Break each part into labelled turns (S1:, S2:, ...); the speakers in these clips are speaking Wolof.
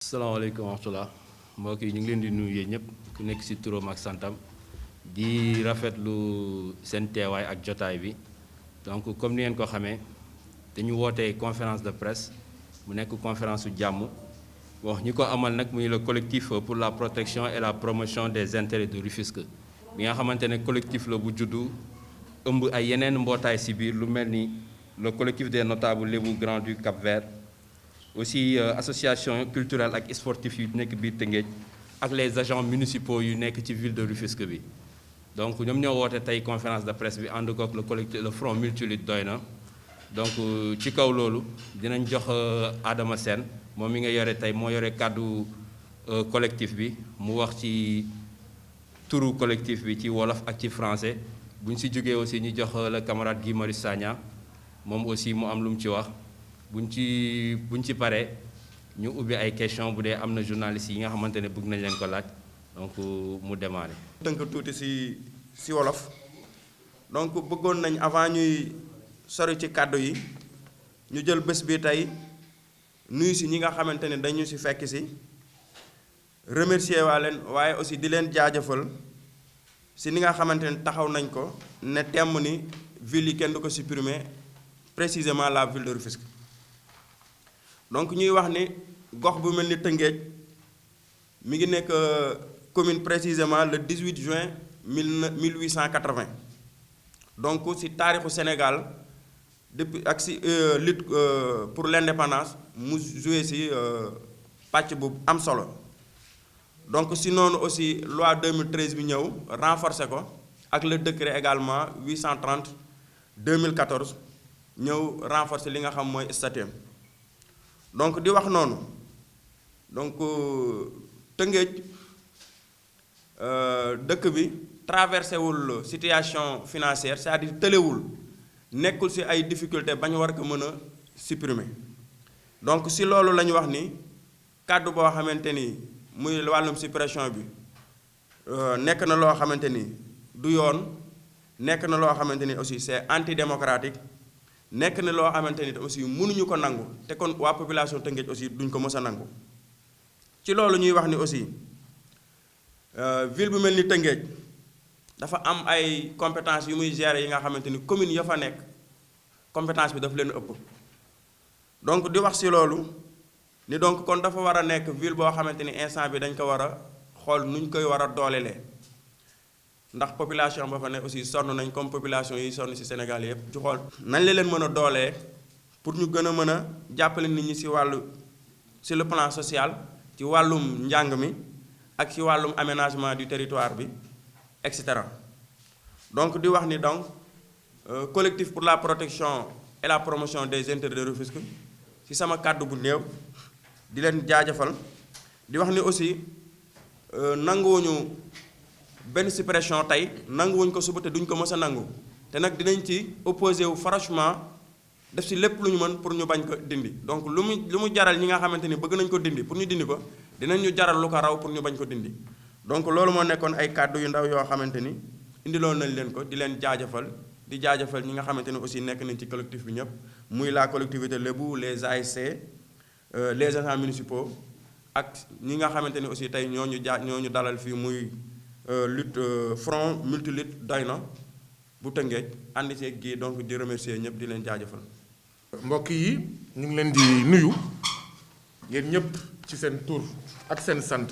S1: salaamaaleykum wa rahmatulah mbokk yi ñu ngi leen di nuyu yéen ñëpp ku nekk ci turam ak santam di rafetlu seen teewaay ak jotaay bi donc comme ni ngeen ko xamee dañu wootee conférence de presse mu nekk conférence su jàmm wax ñi ko amal nag muy le collectif pour la protection et la promotion des intérêts de Rufisque bi nga xamante ne collectif la bu juddu ëmb ay yeneen mbootaay ci biir lu mel ni le collectif des notables Lébou Grand du Cap-Vert. Aussi association culturelle ak sportif yu nekk biir Tëngéej ak les agents municipaux yu nekk ci ville de Rufisque bi donc ñoom ñoo woote tey conférence de presse bi ànd kook le collectif le front multilutte doy na donc ci kaw loolu dinañ jox Adama Sène moom mi nga yore tey moo yore kàddu collectif bi mu wax ci turu collectif bi ci wolof ak ci français bu ñu si jógee aussi ñu jox le camarade Guy Marius Sagna moom aussi mu am lu mu ci wax buñ ci paree ñu ubbi ay question bu dee am na journalistes yi nga xamante ne bëgg nañ leen ko laaj donc mu démarrer.
S2: tënk tuuti ci wolof donc bëggoon nañ avant ñuy sori ci kàddu yi ñu jël bés bi tey nuyu ci ñi nga xamante ne dañu ci fekk ci remercier waa leen waaye aussi di leen jaajëfal ci ni nga xamante ne taxaw nañ ko ne temm ni ville yi kenn du ko supprimer précisément la ville de Rufisque. donc ñuy wax ni gox bu mel ni Tëngéej mi ngi nekk commune précisément le 18 juin 1880 donc ci taarixu Sénégal depuis ak ci lutte pour l'indépendance mu joué ci pàcc bu am solo donc ci noonu aussi loi 2013 bi ñëw renforcer ko ak le décret également 830 2014 ñëw renforcer li nga xam mooy statut. donc di wax noonu donc Tëngéej dëkk bi traversé wul situation financière c'est-à-dire tëlewul nekkul ci ay difficultés ba ñu war ko mën a supprimer donc ci loolu la ñu wax ni kàddu boo xamante ni muy wàllum suppression bi nekk na loo xamante ni du yoon nekk na loo xamante ni aussi c'est antidémocratique. nekk na loo xamante ni aussi mënuñu ko nangu te kon waa population Tëngéej aussi duñ ko mës a nangu ci loolu ñuy wax ni aussi ville bu mel ni Tëngéej dafa am ay compétences yu muy gérer yi nga xamante ni commune ya fa nekk compétence bi dafa leen ëpp donc di wax ci loolu ni donc kon dafa war a nekk ville boo xamante ni instant bi dañ ko war a xool nuñ koy war a doolelee ndax population ba fa ne aussi sonn nañ comme population yi sonn ci Sénégal yëpp ci xool nañ la leen mën a doolee pour ñu gën a mën a jàppale nit ñi ci wàllu ci le plan social ci wàllum njàng mi ak ci wàllum aménagement du territoire bi et cetera donc di wax ni donc collectif pour la protection et la promotion des intérêts de Rufisque ci sama kàddu bu néew di leen jaajëfal di wax ni aussi nanguwuñu benn suppression tey nanguwuñ ko suba te duñ ko mës a nangu te nag dinañ ci opposé wu franchement def ci lépp lu ñu mën pour ñu bañ ko dindi donc lu mu jaral ñi nga xamante ni bëgg nañ ko dindi pour ñu dindi ko dinañ ñu jaral lu ko raw pour ñu bañ ko dindi donc loolu moo nekkoon ay kàddu yu ndaw yoo xamante ni indiloon nañ leen ko di leen jaajëfal di jaajëfal ñi nga xamante ni aussi nekk nañ ci collectif bi ñëpp muy la collectivité Lébou les ASC les agents municipaux ak ñi nga xamante ni aussi tey ñoo ñu dalal fii muy lutte front multilutte doy na bu Tëngéej ànd ci gi donc di remercier ñëpp di leen jaajëfal.
S3: mbokk yi ñu ngi leen di nuyu yéen ñëpp ci seen tur ak seen sant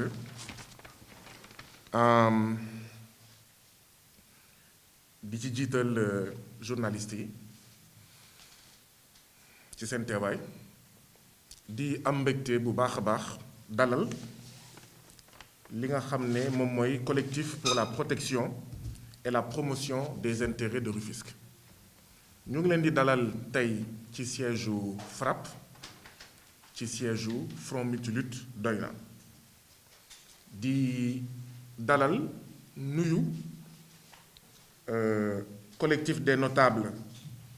S3: di ci jiital journaliste yi ci seen teewaay di am mbégte bu baax a baax dalal li nga xam ne moom mooy collectif pour la protection et la promotion des intérêts de Rufisque ñu ngi leen di dalal tey ci siège u FRAPP ci siège u Front Multilutte doy na di dalal nuyu collectif des notables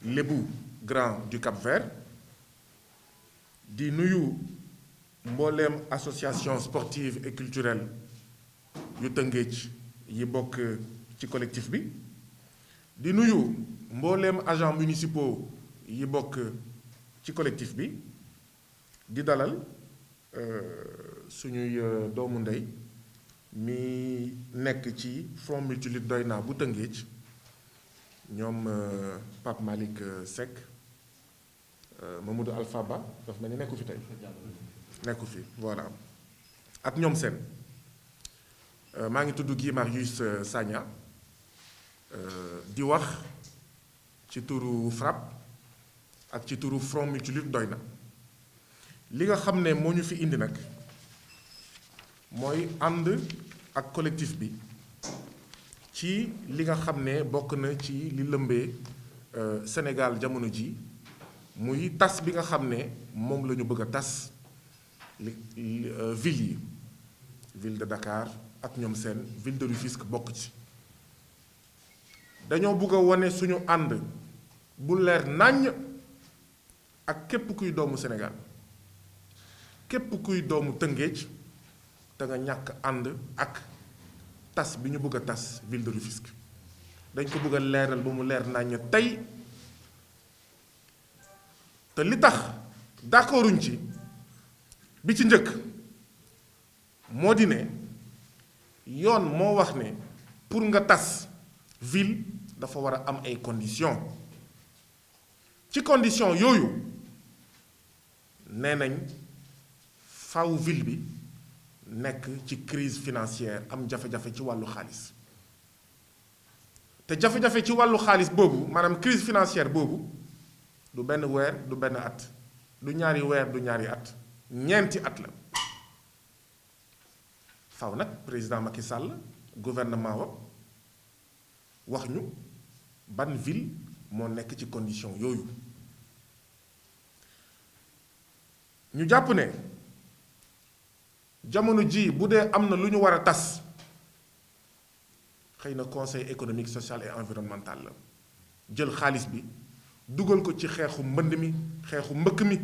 S3: Lébou Grand du Cap-Vert di nuyu mbooleem association sportive et culturelle yu Tëngéej yi bokk ci collectif bi di nuyu mbooleem agents municipaux yi bokk ci collectif bi di dalal suñuy doomu ndey mi nekk ci Front Multilutte Doyna bu Tëngéej ñoom Pape Malick Seck Mamadou Alpha Ba daf mel ni nekku fi tey nekku fi voilà ak ñoom seen maa ngi tudd Guy Marius Sagna di wax ci turu FRAPP ak ci turu Front Multilutte Doyna li nga xam ne moo ñu fi indi nag mooy ànd ak collectif bi ci li nga xam ne bokk na ci li lëmbee Sénégal jamono ji muy tas bi nga xam ne moom la ñu bëgg a tas ville yi ville de Dakar ak ñoom seen ville de Rufisque bokk ci dañoo bëgg a wane suñu ànd bu leer nàññ ak képp kuy doomu Sénégal képp kuy doomu Tëngéej te nga ñàkk ànd ak tas bi ñu bëgg a tas ville de Rufisque dañ ko bëgg a leeral ba mu leer nàññ tey te li tax d'accorduñ ci bi ci njëkk moo di ne yoon moo wax ne pour nga tas ville dafa war a am ay conditions ci conditions yooyu nee nañ faw ville bi nekk ci crise financière am jafe-jafe ci wàllu xaalis te jafe-jafe ci wàllu xaalis boobu maanaam crise financière boobu du benn weer du benn at du ñaari weer du ñaari at ñeenti at la faw nag président Macky Sall gouvernement wa wax ñu ban ville moo nekk ci condition yooyu ñu jàpp ne jamono ji bu dee am na lu ñu war a tas xëy na conseil économique social et environnemental la jël xaalis bi dugal ko ci xeexu mbënd mi xeexu mbëkk mi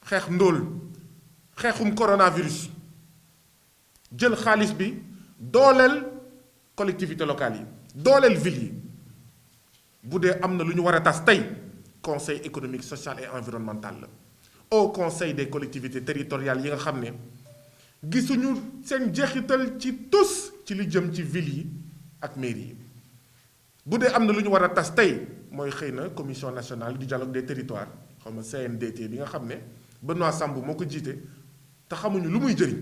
S3: xeex ndóol xeexum coronavirus jël xaalis bi dooleel collectivités locales yi dooleel ville yi bu dee am na lu ñu war a tas tey conseil économique social et environnemental la au conseil des collectivités territoriales yi nga xam ne gisuñu seen jeexital ci tous ci li jëm ci ville yi ak mairie yi bu dee am na lu ñu war a tas tey mooy xëy na commission nationale du dialogue des territoires xaw ma CNDT bi nga xam ne Benoît Sambou moo ko jiite te xamuñu lu muy jëriñ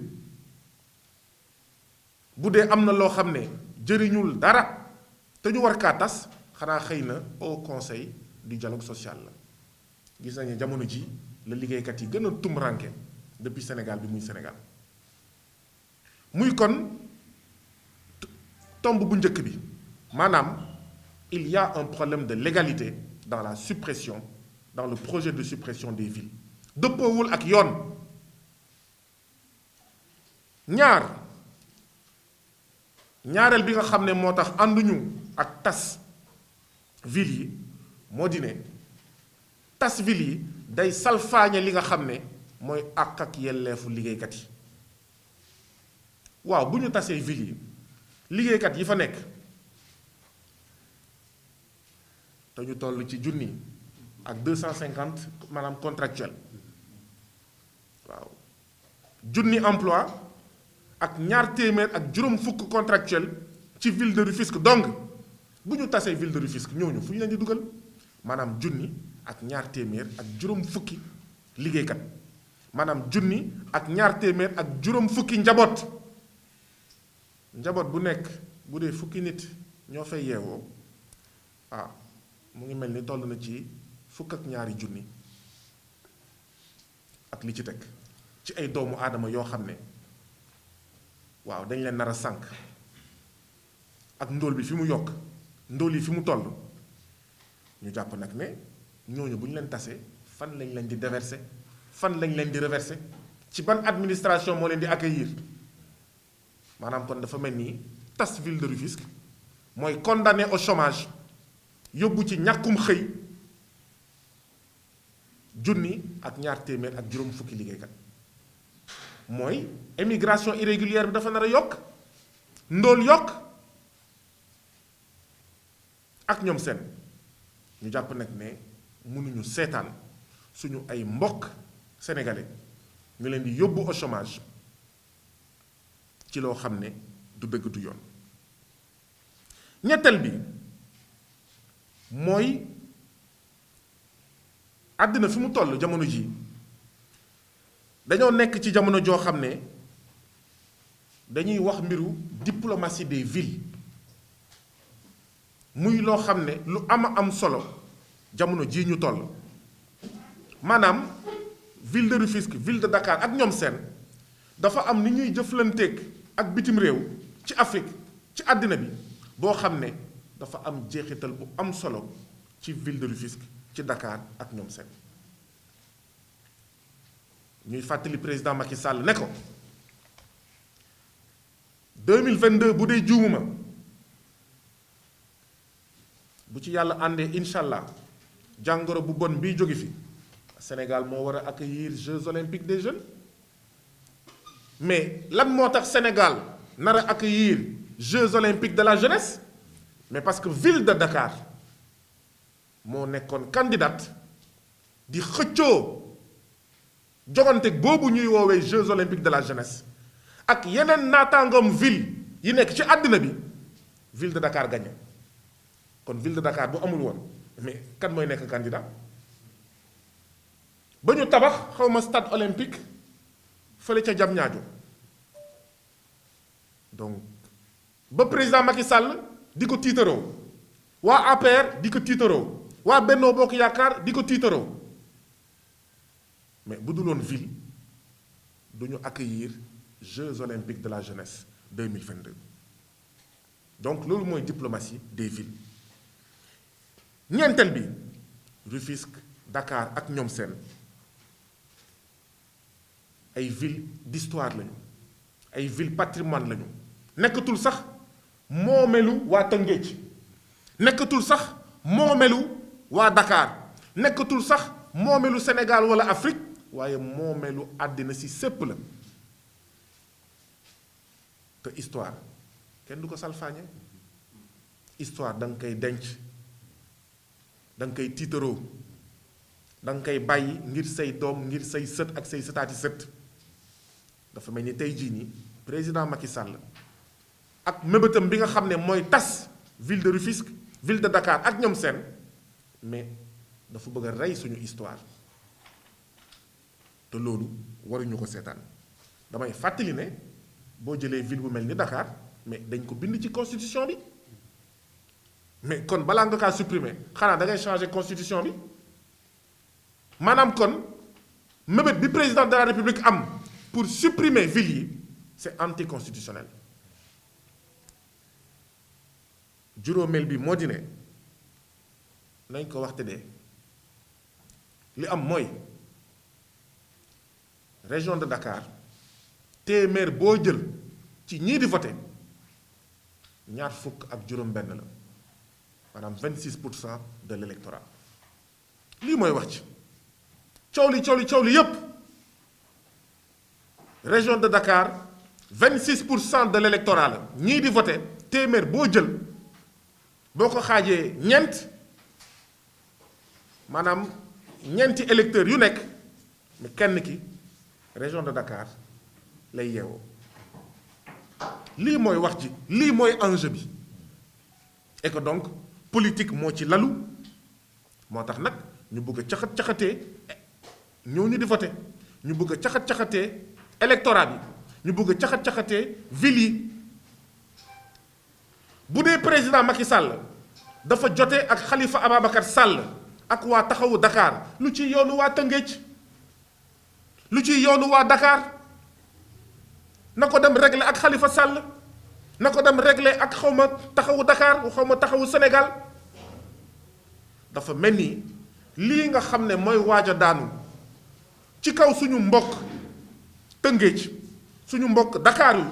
S3: bu dee am na loo xam ne jëriñul dara te ñu war kaa tas xanaa xëy na au conseil du dialogue social la gis nañu jamono ji la liggéeykat yi gën a tumranke depuis Sénégal bi muy Sénégal muy kon tomb bu njëkk bi maanaam il y a un problème de légalité dans la suppression dans le projet de suppression des villes dëppoowul ak yoon ñaareel bi nga xam ne moo tax ànduñu ak tas ville yi moo di ne tas ville yi day salfaañe li nga xam ne mooy àq ak yelleefu liggéeykat yi waaw bu ñu tasee ville yi liggéeykat yi fa nekk te ñu toll ci junni ak 250 maanaam contractuel waaw junni emploi ak ñaar téeméer ak juróom fukk contractuel ci ville de Rufisque donc bu ñu tasee ville de Rufisque ñooñu fu ñu leen di dugal maanaam junni ak ñaar téeméer ak juróom fukki liggéeykat maanaam junni ak ñaar téeméer ak juróom fukki njaboot bu nekk bu dee fukki nit ñoo fay yeewoo mu ngi mel ni toll na ci fukk ak ñaari junni ak li ci teg ci ay doomu aadama yoo xam ne waaw dañ leen nar a sànk ak ndóol bi fi mu yokk ndóol yi fi mu toll ñu jàpp nag ne ñooñu bu ñu leen tasee fan lañ leen di déverser fan lañ leen di reverser ci ban administration moo leen di accueillir maanaam kon dafa mel ni tas ville de Rufisque mooy condamné au chômage yóbbu ci ñàkkum xëy junni ak ñaar téeméer ak juróom fukki liggéeykat mooy émigration irrégulière bi dafa nar a yokk ndóol yokk ak ñoom seen ñu jàpp nag ne mënuñu seetaan suñu ay mbokk sénégalais ñu leen di yóbbu au chômage ci loo xam ne du dëgg du yoon. ñetteel bi mooy àddina fi mu toll jamono ji dañoo nekk ci jamono joo xam ne dañuy wax mbiru diplomatie des villes muy loo xam ne lu am solo jamono jii ñu toll maanaam ville de Rufisque ville de Dakar ak ñoom seen dafa am ni ñuy jëflanteeg ak bitim réew ci Afrique ci àddina bi boo xam ne dafa am jeexital bu am solo ci ville de Rufisque ci Dakar ak ñoom seen ñuy fàttali président Macky Sall ne ko 2022 bu dee juumuma bu ci yàlla àndee incha allah jàngoro bu bon bii jóge fi Sénégal moo war a accueillir Jeux olympiques des jeunes mais lan moo tax Sénégal nar a accueillir Jeux olympiques de la jeunesse mais parce que ville de Dakar moo nekkoon candidate di xëccoo joganteeg boobu ñuy woowee Jeux olympiques de la jeunesse ak yeneen naataangoom ville yi nekk ci àddina bi ville de Dakar gagné kon ville de Dakar bu amul woon mais kan mooy nekk candidat ba ñu tabax xawma stade olympique fële ca Diamniadio donc ba président Macky Sall di ko tiitaroo waa APR di ko tiitaroo waa Benno Bokk Yaakaar di ko tiitaroo mais bu dul woon ville du ñu accueillir Jeux olympiques de la jeunesse 2022 donc loolu mooy diplomatie des villes. ñeenteel bi Rufisque Dakar ak ñoom seen ay ville d'histoire lañu ay ville patrimoine lañu nekkatul sax moomelu waa Tëngéej nekkatul sax moomelu waa Dakar nekkatul sax moomelu Sénégal wala Afrique waaye moomelu àddina si sépp la te histoire kenn du ko salfaañe histoire da nga koy denc da nga koy tiitaroo da nga koy bàyyi ngir say doom ngir say sët ak say sëtaati sët dafa mel ni tey jii nii président Macky Sall ak mébétam bi nga xam ne mooy tas ville de Rufisque ville de Dakar ak ñoom seen mais dafa bëgg a rey suñu histoire te loolu waruñu ko seetaan damay fàttali ne boo jëlee ville bu mel ni Dakar mais dañ ko bind ci constitution bi mais kon balaa nga kaa supprimer xanaa da ngay changer constitution bi maanaam kon mébét bi président de la république am pour supprimer ville yi c'est anticonstitutionnel juróomeel bi moo di ne nañ ko waxte de li am mooy région de Dakar téeméer boo jël ci ñii di voté ñaar fukk ak juróom-benn la maanaam 26% de l'électorat lii mooy wax ci coow li yépp région de Dakar 26% de l'électorat la ñii di voté téeméer boo jël boo ko xaajee ñeent maanaam ñeenti électeurs yu nekk mais kenn ki région de Dakar lay yeewoo lii mooy wax ji lii mooy enjeu bi et que donc politique moo ci lalu moo tax nag ñu bëgg a caxat-caxatee ñëw ñu di voté ñu bëgg a caxat-caxatee électorat bi ñu bëgg a caxat-caxatee ville yi bu dee président Macky Sall dafa jote ak Khalifa Ababacar Sall ak waa taxawu Dakar lu ci yoonu waa Tëngéej lu ci yoonu waa Dakar na ko dem régler ak Khalifa Sall na ko dem régler ak xawma taxawu Dakar xawma taxawu Sénégal dafa mel ni lii nga xam ne mooy waaj a daanu ci kaw suñu mbokk Tëngéej suñu mbokk Dakar yu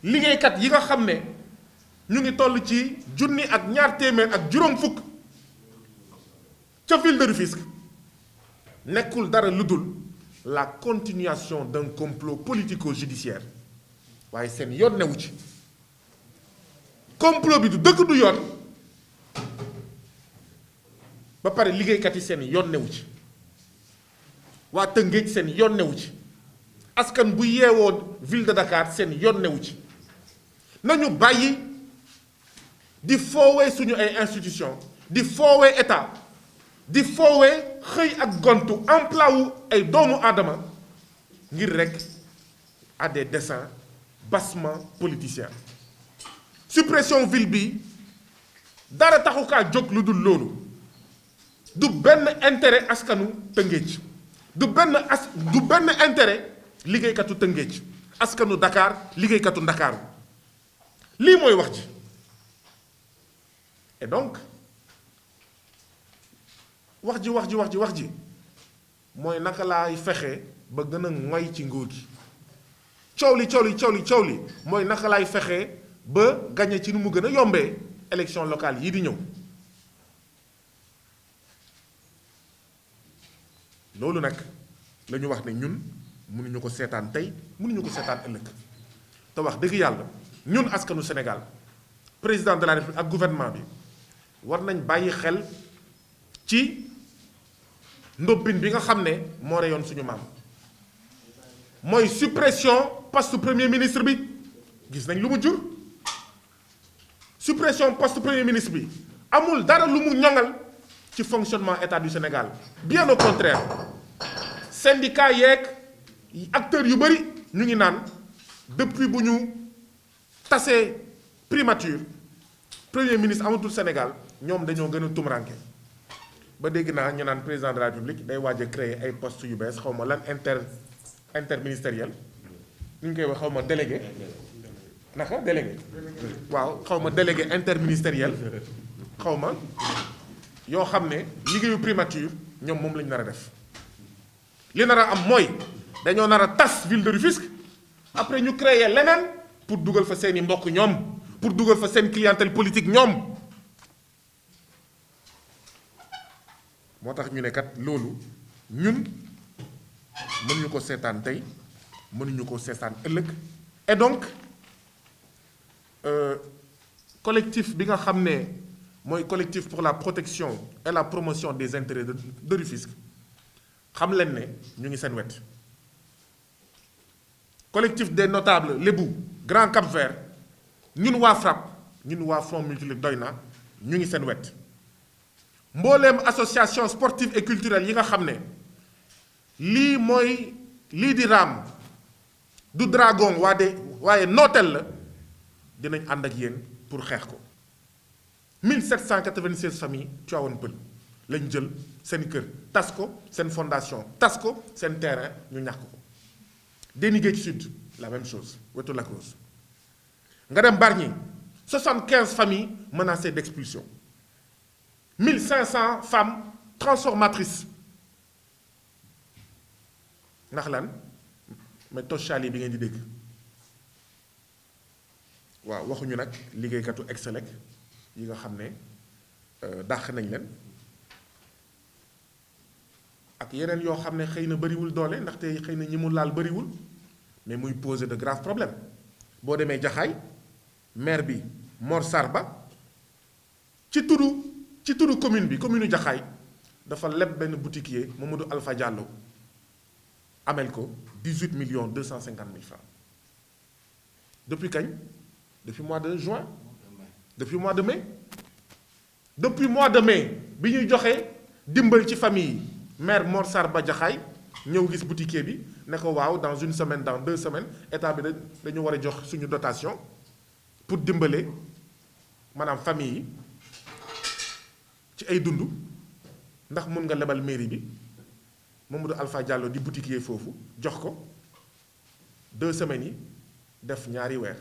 S3: liggéeykat yi nga xam ne ñu ngi toll ci junni ak ñaar téeméer ak juróom fukk ca ville de Rufisque nekkul dara lu dul la continuation d'un complot politico-judiciaire waaye seen yoon newu ci complot bi du dëgg du yoon ba pare liggéeykat yi seen yoon newu ci waa Tëngéej seen yoon newu ci askan bu yeewoo ville de Dakar seen yoon newu ci nañu bàyyi di foowee suñu ay institution di foowee état di foowee xëy ak gontu emploi wu ay doomu aadama ngir rek à des desseins bassement politiciens. Suppression ville bi dara taxu kaa jóg lu dul loolu du benn intérêt askanu Tëngéej du benn intérêt liggéeykatu Tëngéej askanu Dakar liggéeykatu Ndakaaru lii mooy wax ji et donc wax ji mooy naka laay fexe ba gën a ngoy ci nguur gi coow li mooy naka laay fexe ba gañe ci nu mu gën a yombee élection locale yii di ñëw loolu nag la ñu wax ne ñun mënuñu ko seetaan tey mënuñu ko seetaan ëllëg te wax dëgg yàlla ñun askanu Sénégal président de la République ak gouvernement bi war nañ bàyyi xel ci ndobbin bi nga xam ne moo reyoon suñu maam mooy suppression poste premier ministre bi gis nañ lu mu jur suppression poste premier ministre bi amul dara lu mu ñoŋal ci fonctionnement état du Sénégal bien au contraire syndicat yeeg acteurs yu bëri ñu ngi naan depuis bu ñu tasee primature premier ministre amatul Sénégal ñoom dañoo gën a tumranke ba dégg naa ñu naan président de la République day waaj a créer ay postes yu bees xaw ma lan interministériel ni ñu koy wax xaw ma délégué naka délégué waaw xaw ma délégué interministériel xaw ma yoo xam ne liggéeyu primature ñoom moom lañu nar a def li nar a am mooy dañoo nar a tas ville de Rufisque après ñu créer leneen pour dugal fa seeni mbokk ñoom pour dugal fa seen clientèle politique ñoom moo tax ñu ne kat loolu ñun mënuñu ko seetaan tey mënuñu ko seetaan ëllëg et donc collectif bi nga xam ne mooy collectif pour la protection et la promotion des intérêts de Rufisque xam leen ne ñu ngi seen wet collectif des notables Lébu Grand Cap-Vert ñun waa FRAPP ñun waa Front Multiligue doy na ñu ngi seen wet mbooleem association sportive et culturelle yi nga xam ne lii di raam du dragon waaye nooteel la dinañ ànd ak yéen pour xeex ko 1796 familles Tivaouane Peulh lañ jël seen kër tas ko seen fondation tas ko seen terrain ñu ñàkk ko Déni Guedj Sud la même chose wetu Lac Rose nga dem Bargny 75 familles menacées d'expulsion 1500 femmes transformatrices ndax lan mais tochali bi ngeen di dégg waaw waxuñu nag liggéeykatu Excelec yi nga xam ne dàq nañ leen ak yeneen yoo xam ne xëy na bëriwul doole ndaxte xëy na ñi mu laal bëriwul mais muy poser de graves problèmes boo demee Jaxaay maire bi Mor Sarba ci turu commune Jaxaay dafa leb benn boutiquier Mamadou Alpha Diallo amel ko 18 250 000 francs depuis kañ depuis mois de juin depuis mois de mai bi ñuy joxe dimbal ci famille yi maire Mor Sarba Jaxaay ñëw gis boutiquier bi ne ko waaw dans une semaine dans 2 semaines état bi dañu war a jox suñu dotation pour dimbale maanaam famille yi ci ay dund ndax mun nga lebal mairie bi Mamadou Alpha Diallo di boutiquier foofu jox ko 2 semaines yi def ñaari weer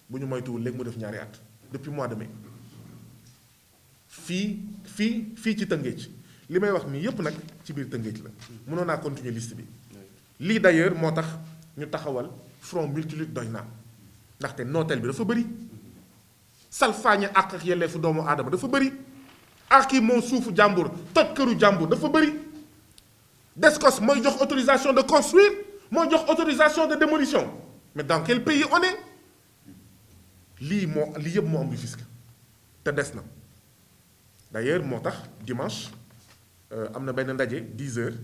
S3: bu ñu moytuwul léegi mu def ñaari at depuis mois de mai fii ci Tëngéej li may wax nii yépp nag ci biir Tëngéej la mënoon naa continuer liste bi lii d'ailleurs moo tax ñu taxawal Front Multiligue doy naa ndaxte nooteel bi dafa bëri salfaañe àq ak yelleefu doomu aadama dafa bëri ak yi moom suufu jàmbur toj këru jàmbur dafa bëri Descos mooy jox autorisation de construire mooy jox autorisation de démolition mais dans quel pays on est lii yëpp moo am Rufisque te des na d'ailleurs moo tax dimanche am na benn ndaje 10 heures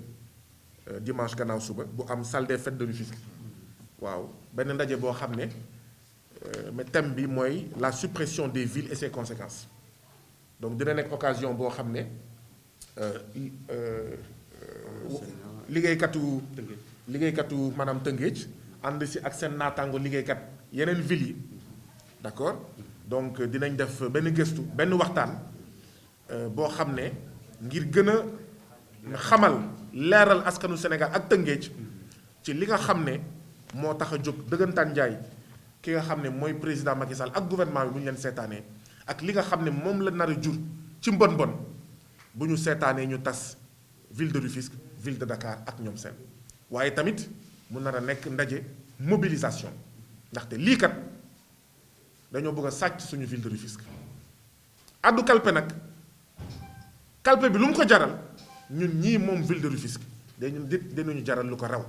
S3: dimanche gannaaw suba bu am salle des fêtes de Rufisque waaw benn ndaje boo xam ne mais thème bi mooy la suppression des villes et ses conséquences donc dina nekk occasion boo xam ne liggéeykatu maanaam Tëngéej ànd si ak seen naataango liggéeykat yeneen villes yi d'accord donc dinañ def benn gëstu benn waxtaan boo xam ne ngir gën a xamal leeral askanu Sénégal ak Tëngéej ci li nga xam ne moo tax a jóg dëggantaan njaay ki nga xam ne mooy président Macky Sall ak gouvernement bi bu ñu leen seetaanee ak li nga xam ne moom la nar a jur ci mbon bu ñu seetaanee ñu tas ville de Rufisque ville de Dakar ak ñoom seen waaye tamit mu nar a nekk ndaje mobilisation ndaxte lii kat dañoo bëgg a sàcc suñu ville de Rufisque addu kalpe nag kalpe bi lu mu ko jaral ñun ñii moom ville de Rufisque dañu jaral lu ko raw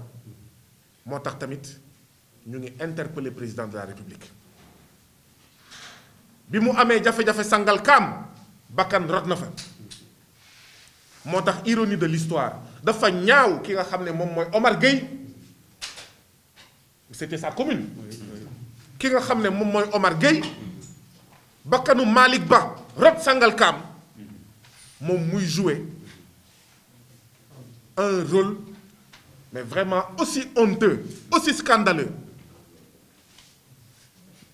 S3: moo tax tamit ñu ngi interpeller président de la République bi mu amee jafe-jafe Sangalkam bakkan rot na fa moo tax ironie de l'histoire dafa ñaaw ki nga xam ne moom mooy Omar Gueye c'était sa commune ki nga xam ne moom mooy Omar Gueye bakkanu Malick Ba rot Sangalkam moom muy jouer un rôle mais vraiment aussi honteux aussi scandaleux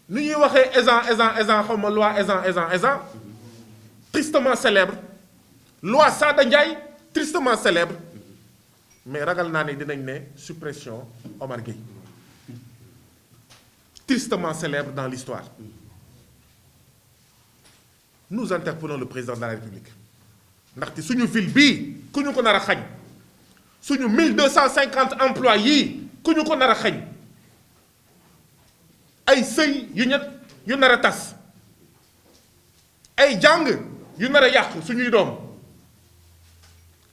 S3: ni ñuy waxee Ezzan xaw ma loi Ezzan tristement célèbre loi Sada Ndiaye tristement célèbre mais ragal naa ne dinañ ne suppression Omar Gueye tristement célèbre dans l'histoire nous interpellons le président de la République ndaxte suñu ville bii ku ñu ko nar a xañ suñu 1250 emplois yii ku ñu ko nar a xañ ay sëy yu nar a tas ay jàng yu nar a yàqu suñuy doom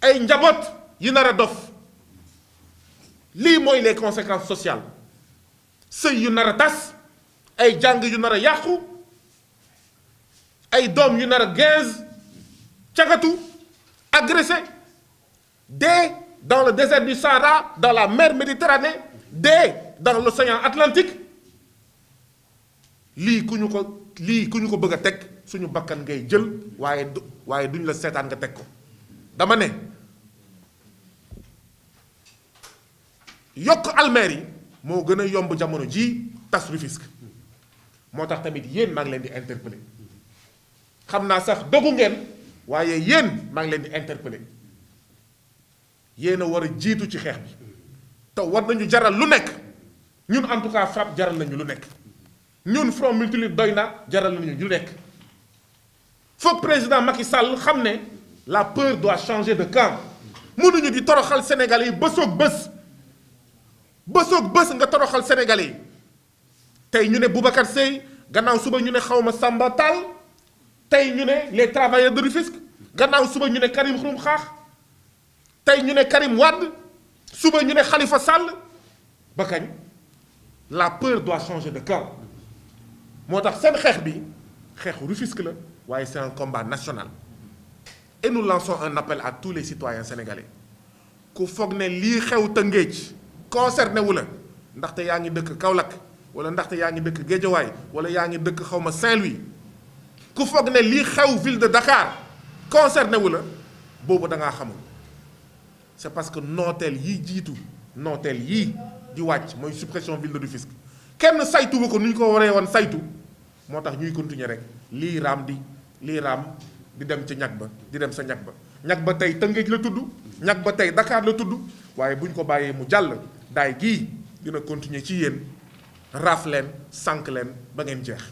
S3: ay njaboot yu nar a dof lii mooy les conséquences sociales sëy yu nar a tas ay jàng yu nar a yàqu ay doom yu nar a gaz cagatu agressé dee dans le désert du Sahara dans la mer Méditerranée dee dans l'océan Atlantique lii ku ñu ko bëgg a teg suñu bakkan ngay jël waaye duñ la seetaan nga teg ko dama ne yokk almeer yi moo gën a yomb jamono ji tas Rufisque moo tax tamit yéen maa ngi leen di interpeller xam naa sax dogu ngeen waaye yéen maa ngi leen di interpeller yéen a war a jiitu ci xeex bi te war nañu jaral lu nekk ñun en tout cas FRAPP jaral nañu lu nekk ñun Front Multilibre doy na jaral nañu lu nekk foog président Macky Sall xam ne la peur doit changer de camp mënuñu di toroxal Sénégalais yi bësoog bës nga toroxal Sénégalais yi tey ñu ne Boubacar Seye gannaaw suba ñu ne xawma Samba Tall tey ñu ne les travailleurs de Rufisque gannaaw suba ñu ne Karim Xurum Xaax tey ñu ne Karim Wade suba ñu ne Khalifa Sall ba kañ la peur doit changer de camp moo tax seen xeex bi xeexu Rufisque la waaye c'est un combat national et nous lançons un appel à tous les citoyens sénégalais ku foog ne lii xew Tëngéej concerné wu la ndaxte yaa ngi dëkk Kaolack wala ndaxte yaa ngi dëkk Guédiawaye wala yaa ngi dëkk xawma Saint-Louis ku foog ne lii xew ville de Dakar concerné wu la boobu da ngaa xamul c'est parce que nooteel yii di wàcc mooy suppression ville de Rufisque kenn saytu ba ko nu ñu ko waree woon saytu moo tax ñuy continuer rek lii raam di dem ci ñag ba di dem sa ñag ba tey Tëngéej la tudd ñag ba tey Dakar la tudd waaye bu ñu ko bàyyee mu jàll daay gii dina continuer ci yéen raaf leen sànq leen ba ngeen jeex